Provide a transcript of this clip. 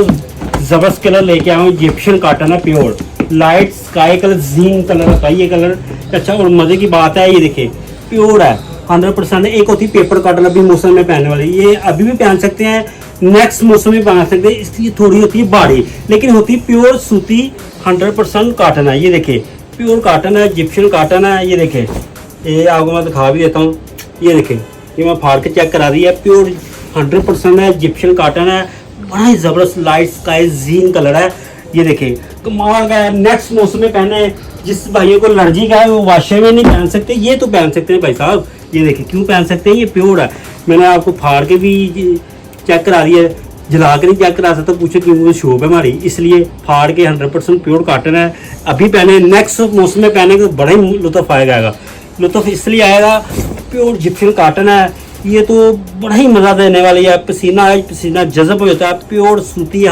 जबरदस्त कलर लेके आया हूँ। इजिप्शियन कॉटन है pure, light sky colour, gene colour होता है ये कलर। अच्छा और मजे की बात है, ये देखिए प्योर है 100%। एक होती है पेपर कॉटन, अभी मौसम में पहनने वाली, ये अभी भी पहन सकते हैं, नेक्स्ट मौसम में पहन सकते हैं। इसकी थोड़ी होती है बाड़ी, लेकिन होती है प्योर सूती 100% कॉटन है। ये देखिए प्योर कॉटन है, इजिप्शियन कॉटन है। ये देखिए, ये आपको मैं दिखा भी देता हूँ। ये देखिए, ये मैं फाड़ के चेक करा दी है, प्योर 100% है, इजिप्शियन कॉटन है, बड़ा ही ज़बरदस्त लाइट स्काई जीन कलर है। ये देखिए कमाल का है, नेक्स्ट मौसम में पहने। जिस भाइयों को एलर्जी का है वो वाशे में नहीं पहन सकते, ये तो पहन सकते हैं भाई साहब। ये देखिए क्यों पहन सकते हैं, ये प्योर है। मैंने आपको फाड़ के भी चेक करा दिया है, जला के नहीं चेक करा सकता, पूछो क्यों, शॉप है हमारी, इसलिए फाड़ के 100% प्योर कॉटन है। अभी पहने, नेक्स्ट मौसम में पहने तो बड़ा ही लुत्फ आएगा। लुत्फ इसलिए आएगा, प्योर इजिप्शियन कॉटन है, ये तो बड़ा ही मज़ा देने वाली है। पसीना है, पसीना जज़ब हो जाता है, प्योर सूती है।